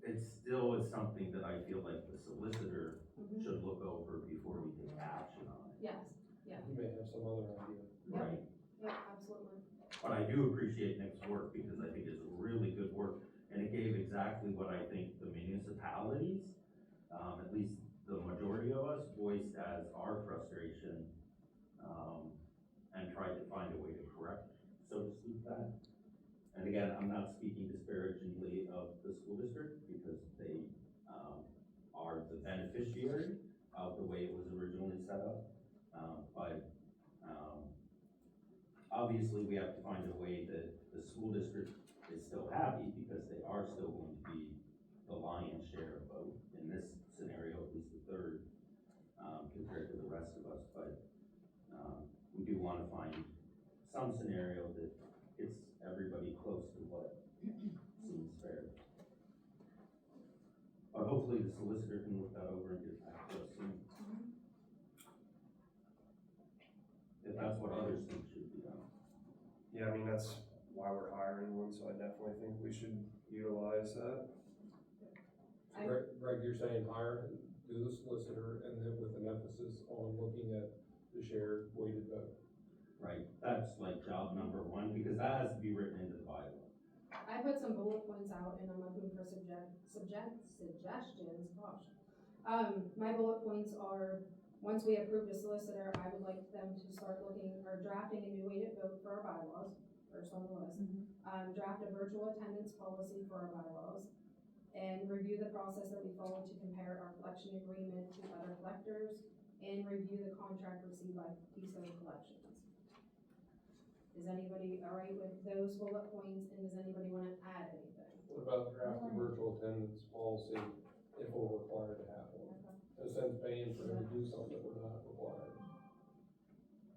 it still is something that I feel like the solicitor Mhm. should look over before we take action on it. Yes, You may have some other idea. Yep. Right? yep, absolutely. But I do appreciate Nick's work, because I think it's really good work, and it gave exactly what I think the municipalities, at least the majority of us, voiced as our frustration, and tried to find a way to correct, so to speak, that. And again, I'm not speaking disparagingly of the school district, because they, are the beneficiary of the way it was originally set up. Obviously, we have to find a way that the school district is still happy, because they are still going to be the lion's share of vote, in this scenario, at least a third, compared to the rest of us, but, we do wanna find some scenario that gets everybody close to what seems fair. But hopefully the solicitor can look that over and get back to us soon. If that's what others think should be done. Yeah, I mean, that's why we're hiring one, so I definitely think we should utilize that. I- Greg, you're saying hire, do the solicitor, and then with an emphasis on looking at the shared weighted vote. Right, that's like job number one, because that has to be written into the bylaw. I put some bullet points out and I'm looking for suggestions, gosh. My bullet points are, once we approve the solicitor, I would like them to start looking, or drafting a new weighted vote for our bylaws, first on the list. Draft a virtual attendance policy for our bylaws, and review the process that we follow to compare our collection agreement to other collectors, and review the contract received by Keystone Collections. Is anybody all right with those bullet points, and does anybody wanna add anything? What about drafting virtual attendance policy if we're required to have one? No sense paying for them to do something we're not required.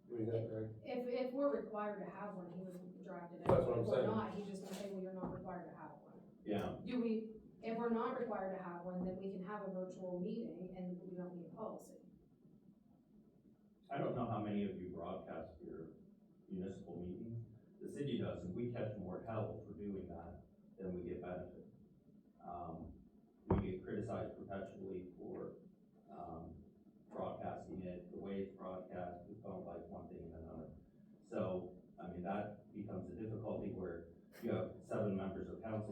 What do you think, Greg? If we're required to have one, he would draft it. That's what I'm If we're saying. not, he's just gonna say, well, you're not required to have one. Yeah, If we're not required to have one, then we can have a virtual meeting and we don't need a policy. I don't know how many of you broadcast your municipal meetings. The city does, and we catch more hell for doing that than we get benefit. We get criticized perpetually for, broadcasting it the way it's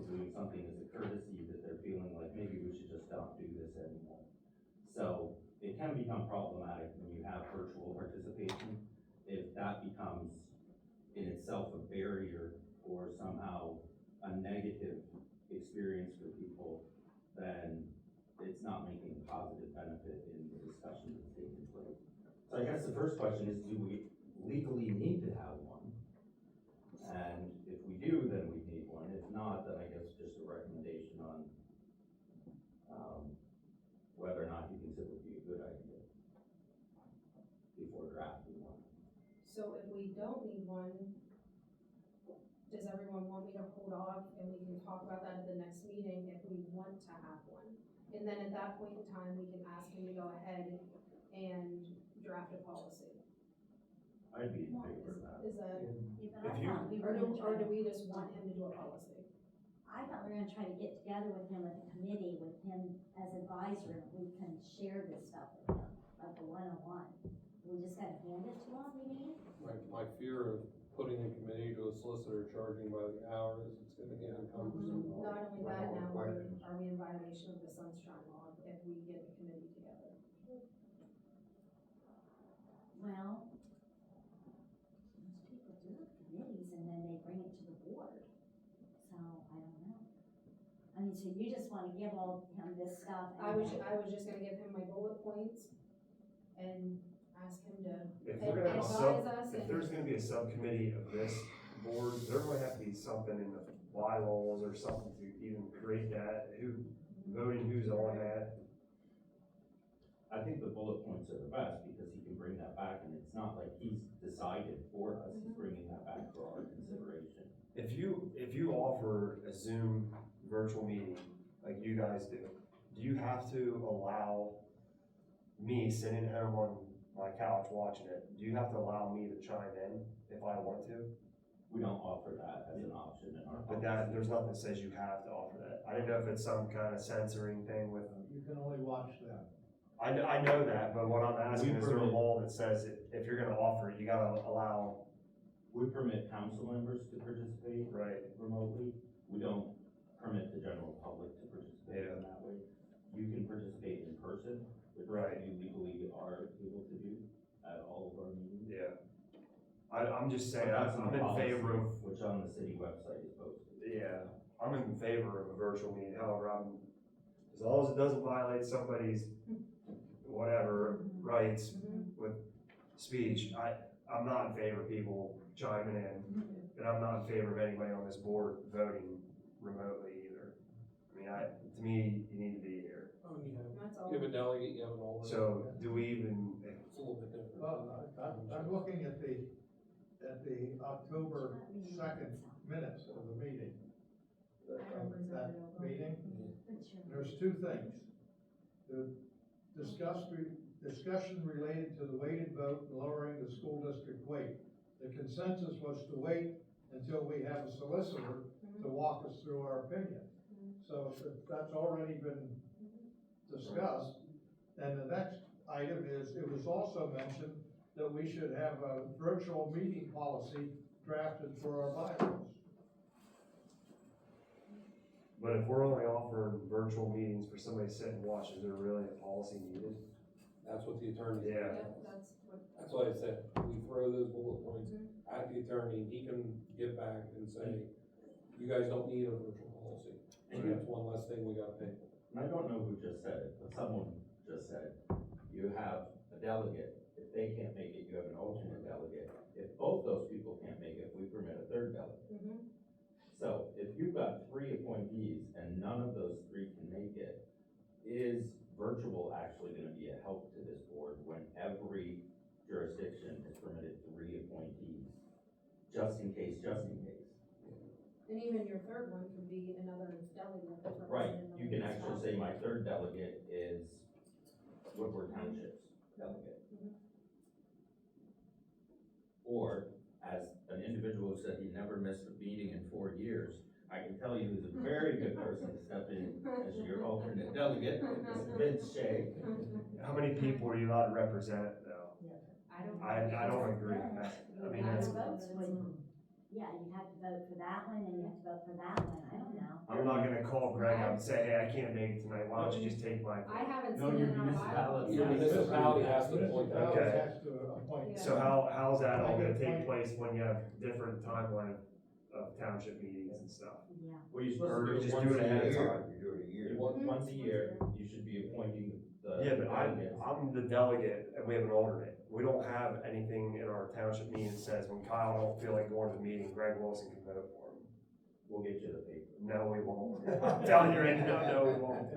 doing something as a courtesy that they're feeling like maybe we should just not do this anymore. So it can become problematic when you have virtual participation, if that becomes in itself a barrier or somehow a negative experience for people, then it's not making a positive benefit in the discussion that's taking place. So I guess the first question is, do we legally need to have one? And if we do, then we need one. If not, then I guess just a recommendation on whether or not you think it would be a good idea before drafting one. So if we don't need one, does everyone want me to hold off and we can talk about that at the next meeting if we want to have one? And then at that point in time, we can ask him to go ahead and draft a policy. I'd be in favor of that. Is that, Yeah, but I If you- thought we or were do, gonna or try, do we just want him to do a policy? I thought we were gonna try to get together with him at the committee, with him as advisor, and we can share this stuff with him, like the 101. We just gotta hand it to him, you mean? My fear of putting a committee to a solicitor charging by the hour is it's gonna get cumbersome. Not only that, One now more are question. we in violation of the sunshine law if we get the committee together? Well, most people do committees and then they bring it to the board, so I don't know. I mean, so you just wanna give all him this stuff and. I was just gonna give him my bullet points and ask him to If we're gonna have a advise us if and. there's gonna be a subcommittee of this board, there might have to be something in the bylaws or something to even create that, voting who's on that. I think the bullet points are the best because he can bring that back and it's not like he's decided for us, he's bringing that back for our consideration. If you offer a Zoom virtual meeting, like you guys do you have to allow me sitting at home on my couch watching it, do you have to allow me to chime in if I want to? We don't offer that as an option in our But policy. there's nothing that says you have to offer that. I didn't know if it's some kind of censoring thing with, You can only watch them. I know that, but what I'm asking We is there a permit- law that says if you're gonna offer it, you gotta allow, We permit council members to participate right? remotely. We don't permit the general public to participate in that way. You can participate in person, which Right. you legally are able to do at all of our meetings. Yeah. I'm just saying, But that's I'm the in policy, favor of, which on the city website is posted. yeah, I'm in favor of a virtual meeting, however, as long as it doesn't violate somebody's whatever rights with speech, I'm not in favor of people chiming in, and I'm not in favor of anybody on this board voting remotely either. I mean, to me, you need to be here. Oh, you That's all. have a delegate, you have an alternate. So, do we even, It's a little bit different. Well, I'm looking at the October 2nd minutes of the meeting. Of that meeting, there's two things. The discussion related to the weighted vote and lowering the school district weight. The consensus was to wait until we have a solicitor to walk us through our opinion. So if that's already been discussed. And the next item is, it was also mentioned that we should have a virtual meeting policy drafted for our bylaws. but if we're only offering virtual meetings for somebody to sit and watch, is there really a policy needed? That's what the attorney. Yeah. That's what. That's why I said, we throw those bullet points at the attorney, he can get back and say, you guys don't need a virtual policy. And that's one less thing we gotta pay for. And I don't know who just said it, but someone just said, you have a delegate. If they can't make it, you have an alternate delegate. If both those people can't make it, we permit a third delegate. So if you've got 3 appointees and none of those 3 can make it, is virtual actually gonna be a help to this board when every jurisdiction has permitted 3 appointees? Just in case. And even your third one could be another delegate that's Right, representing you the can actually say my municipality. third delegate is Woodward Township's delegate. Or, as an individual who said he never missed a meeting in 4 years, I can tell you who's a very good person to step in as your alternate delegate, is Vince Shea. How many people are you allowed to represent though? I don't. I don't agree with that. I mean, that's, yeah, you have to vote for that one, and you have to vote for that one, I don't know. I'm not gonna call Greg up and say, hey, I can't make it tonight, why don't you just take my I vote? haven't No, seen your it in our bylaws. municipality. Your municipality has to appoint that. Municipality Okay. has to appoint. Yeah. So how's that all gonna take place when you have different timeline of township meetings and stuff? Yeah. Well, you're Or supposed to do just it do once it a ahead of year. time? You do it a year. Once a year, you should be appointing the. Yeah, but delegates. I'm the delegate and we have an alternate. We don't have anything in our township meeting that says when Kyle don't feel like going to the meeting, Greg Wilson can vote for him. We'll get you the paper. No, we won't. I'm telling you right now, no, we won't.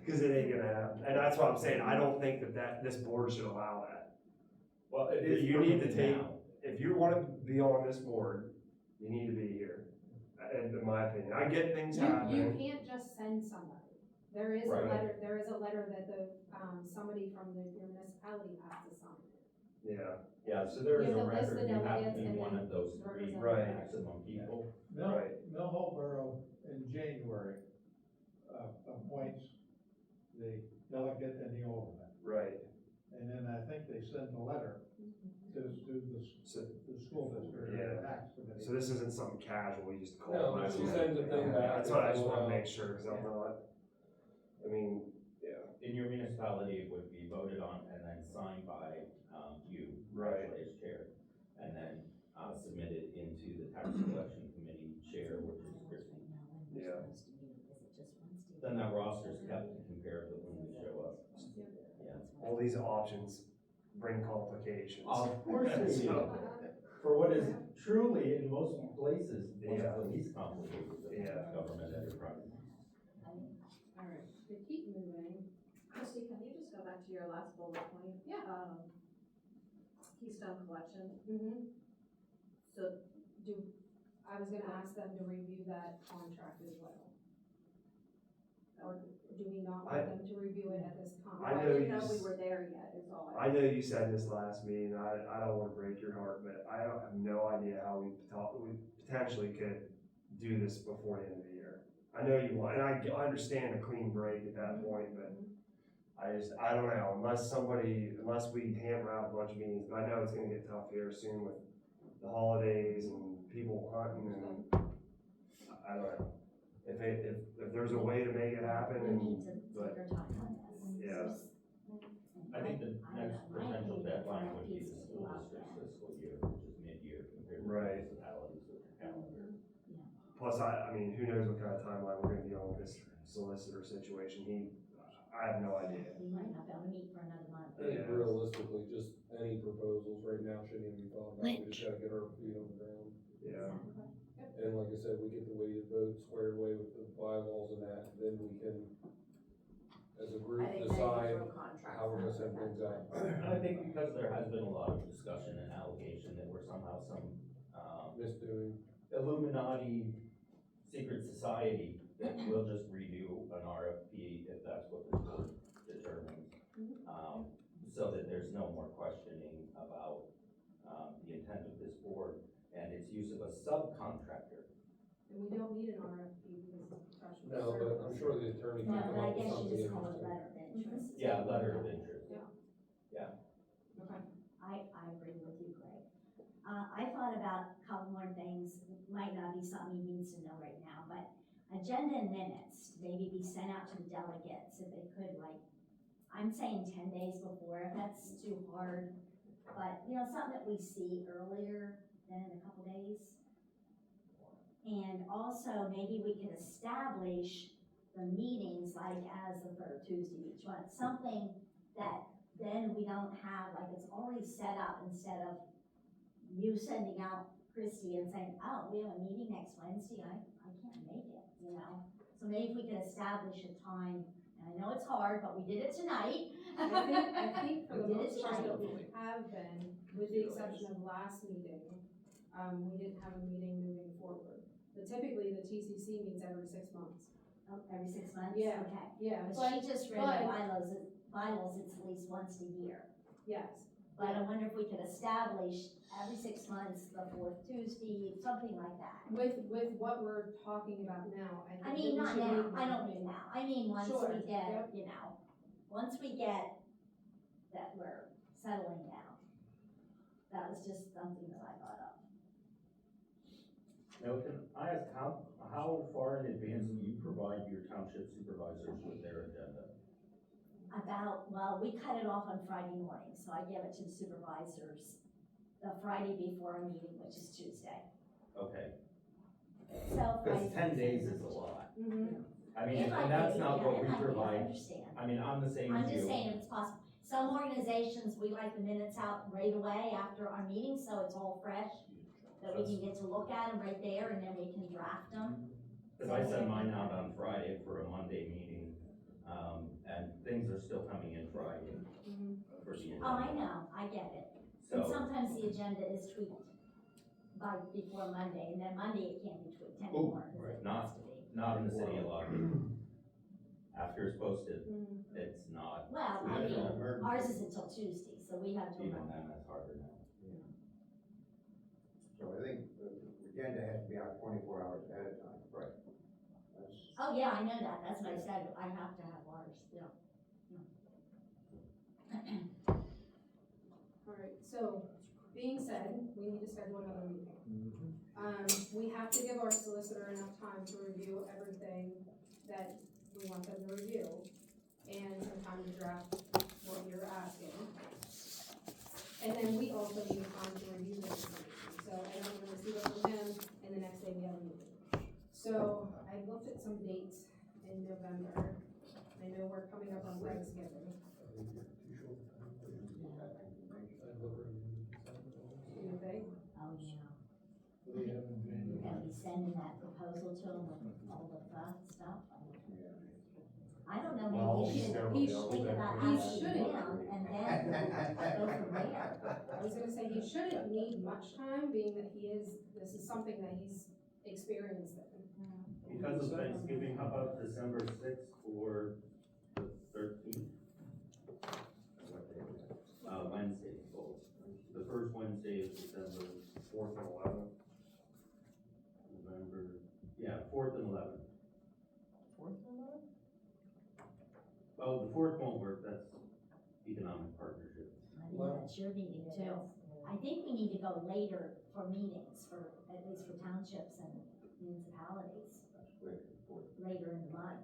Cause it ain't gonna happen. And that's what I'm saying. I don't think that this board should allow that. Well, it is. You need to permitted take, now. if you wanna be on this board, you need to be here. In my opinion, I get things You happening. can't just send somebody. There is a Right. letter that the, somebody from your municipality has to sign. Yeah, Yeah, so there is You a have to list record, the you have to delegates be and one then of those three represent. Right. maximum people. Mill Hopeboro in January, appoints the delegate and the alternate. right. And then I think they send a letter to So, the school district or Yeah. the tax committee. so this isn't something casual, you just call. No, last she minute. sends a thing back. That's what I just wanna and make sure, cause I'm not, I mean, yeah, In your municipality, it would be voted on and then signed by, you, Right. actually as chair. And then, submitted into the tax collection committee chair, which is Christie. Yeah. Then that roster's kept to compare to when we show up. Yeah. all these options bring complications. Of course they do. So, For what is truly, in most places, one Yeah. of the least complicated Yeah. government enterprises. Alright, to keep moving. Christie, can you just go back to your last bullet point? Yeah. Keystone Collection, Mm-hmm. so I was gonna ask them to review that contract as well. Or do we not want them to review it at this time? I I know didn't you know we s- were there yet, is all I know you said this last meeting, I don't wanna break your heart, but I have no idea how we potentially could do this before the end of the year. I know you want, and I understand a clean break at that point, but I don't know, unless we hammer out a bunch of meetings, but I know it's gonna get tough here soon with the holidays and people hunting and, I don't know. If there's a way to make it happen We need and, to take but, our time on this. yeah. I think the next My potential opinion, deadline that would be piece the is school out district's there. fiscal year, which is mid-year compared to Right. municipalities with their calendar. Plus, I mean, who knows what kind of timeline we're gonna be on with this solicitor situation, I have no idea. We might not be able to meet for another month. I think Yeah. realistically, just any proposals right now shouldn't even be thought about, we just gotta get our feet on the ground. Yeah, And like I said, we get the weighted vote squared away with the bylaws and that, then we can, as a group, decide how we're gonna set things up. And I think because there has been a lot of discussion and allegation that we're somehow some, Misdoing. Illuminati secret society, that we'll just redo an RFP if that's what the board determines. So that there's no more questioning about, the intent of this board and its use of a subcontractor. And we don't need an RFP because it's professional No, service. but I'm sure the attorney No, can come but I up with guess something you just call it interesting. letter of interest. Yeah, letter of interest. Okay. I agree with you, Greg. I thought about a couple more things, might not be something he needs to know right now, but agenda and minutes, maybe be sent out to the delegates if they could, like, I'm saying 10 days before, if that's too hard, but, you know, something that we see earlier than in a couple days. And also, maybe we could establish the meetings like as the third Tuesday of each month, something that then we don't have, like, it's already set up instead of you sending out Christie and saying, oh, we have a meeting next Wednesday, I can't make it, you know? So maybe if we could establish a time, and I know it's hard, but we did it tonight. I think for the We did it most part that tonight. we have been, with the exception of last meeting, we didn't have a meeting moving forward. But typically, the TCC meets every 6 months. Oh, every 6 months? Yeah. Okay. Yeah, But she just read the but- bylaws, it's at least once a year. yes. But I wonder if we could establish every 6 months, the fourth Tuesday, something like that. With what we're talking about now, I think. I mean, that we not should now, meet I don't with- mean now, I mean, once Sure, we get, yep. you know, once we get that we're settling down. That was just something that I thought of. Now, can I ask, how far in advance do you provide your township supervisors with their agenda? Well, we cut it off on Friday morning, so I give it to the supervisors the Friday before our meeting, which is Tuesday. Okay, So because Friday. 10 days is a lot. Mhm. I mean, It might and that's be, not yeah, what it we might be, I provide. understand. I mean, I'm the same I'm as just you. saying if it's possible. Some organizations, we like the minutes out right away after our meeting, so it's all fresh, that we can get to look at them right there, and then we can draft them. Because I send mine out on Friday for a Monday meeting, and things are still coming in Friday for the agenda. Oh, I know, I get it. And So, sometimes the agenda is tweaked by, before Monday, and then Monday it can't be tweaked anymore, because it not- has to be. not in the city of Lockwood. After it's posted, it's not, Well, I mean, ours is until Tuesday, so we have to. even then, that's harder now. So I think the agenda has to be out 24 hours ahead of time. Right. That's, Oh, yeah, I know that, that's what I said, I have to have ours, yeah. Alright, so, being said, we need to schedule another meeting. We have to give our solicitor enough time to review everything that we want them to review, and some time to draft what you're asking. And then we also need time to review this information, so I don't want to receive it from him, and the next day we have a meeting. So, I looked at some dates in November, I know we're coming up on Thanksgiving. You think? Oh, yeah. We have in You're January. gonna be sending that proposal to him with all the stuff. I don't know, Well, maybe you should several think bills about that- He asking shouldn't. him and then go from there. I was gonna say, he shouldn't need much time, being that this is something that he's experienced in. Because of Thanksgiving, how about December 6th or the 13th? Wednesday, both. The first Wednesday of December, 4th and 11th. November, yeah, 4th and 11th. Oh, the 4th won't work, that's economic partnership. I know, that's your meeting too. I think we need to go later for meetings, at least for townships and municipalities, that's quick. later in the month.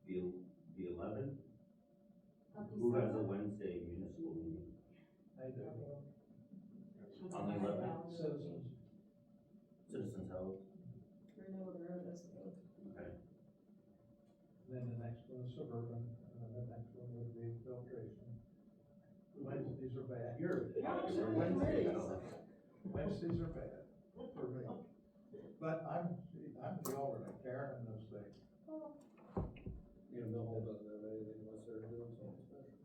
The 11th? Who has a Wednesday municipal meeting? I do. On the 11th? Citizens. Citizens Health, Renewal of the road, that's the. okay. Then the next one is suburban, and then the next one would be filtration. Wednesdays are bad. Wednesdays are bad for me. But I'm the alternate, Karen knows that. You know, Millhall doesn't have anything unless they're doing something special.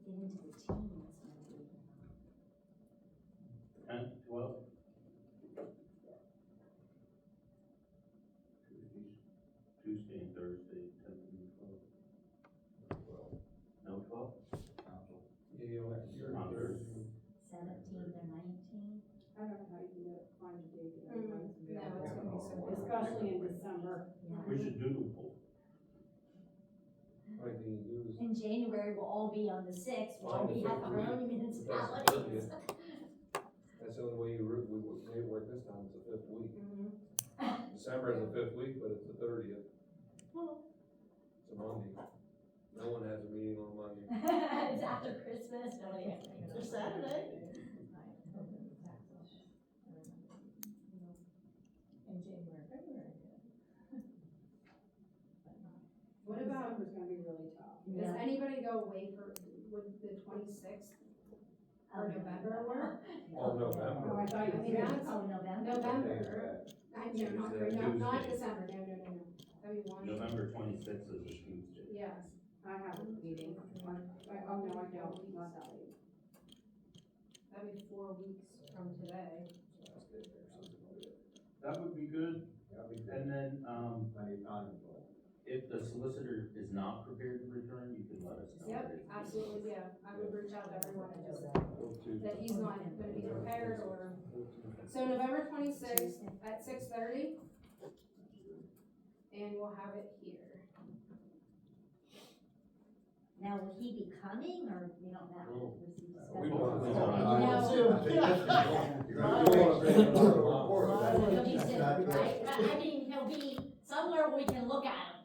Get into the teens, maybe. 10th, 12th? Tuesday and Thursday, 10th and 12th. No 12th? Yeah, you're On Thursday. 17th or 19th. I don't know how you can find a date that No, everyone's it's gonna be so available, busy. especially in December. We should doodle poll. Right thing to do is, In January, we'll all be on the 6th, we'll all Oh, be the at our fifth own week. municipalities. that's the only way we made it work this time, it's the 5th week. Mm-hmm. December is the 5th week, but it's the 30th. It's a Monday. No one has a meeting on Monday. It's after Christmas, nobody has anything. It's Saturday. In January, February. What about, December's gonna be really tough. does anybody go away would the 26th for November work? Oh, November. Oh, I thought you I mean, said. that's, Oh, November? November, I know, not, Tuesday. not December, no, that'd be one. November 26th is a Tuesday. Yes, I have a meeting, oh no, I don't, not that late. that'd be 4 weeks from today. That would be good, That'd be good. and then, Plenty of time. if the solicitor is not prepared to return, you can let us know. Yep, absolutely, yeah, I would reach out to everyone and just, Tuesday. that he's not gonna be prepared, or, so November 26th at 6:30. And we'll have it here. Now, will he be coming, or we don't know? Oh. Was he We scheduled? see, this is, you're gonna You wanna bring it up. report, that's- He'll be that's sitting, not good. right? I mean, he'll be somewhere we can look at him.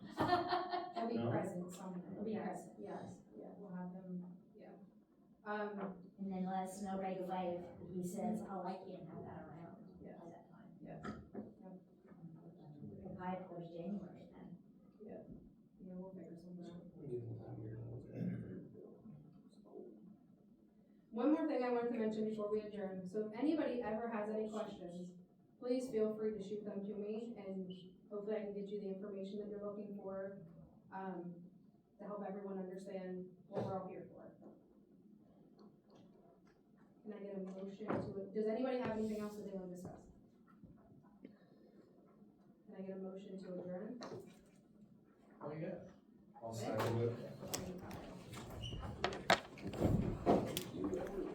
He'll be No. present somewhere. He'll be Yes, present. yes, yeah, we'll have him, yeah. And then let us know right away if he says, oh, I can't have that around Yes. by that time. Yes. Probably, of course, January then. Yeah, we'll figure something out. One more thing I wanted to mention before we adjourn, so if anybody ever has any questions, please feel free to shoot them to me, and hopefully I can get you the information that you're looking for, to help everyone understand what we're all here for. Can I get a motion to, does anybody have anything else that they want to discuss? Can I get a motion to adjourn? Oh, yeah. I'll second it.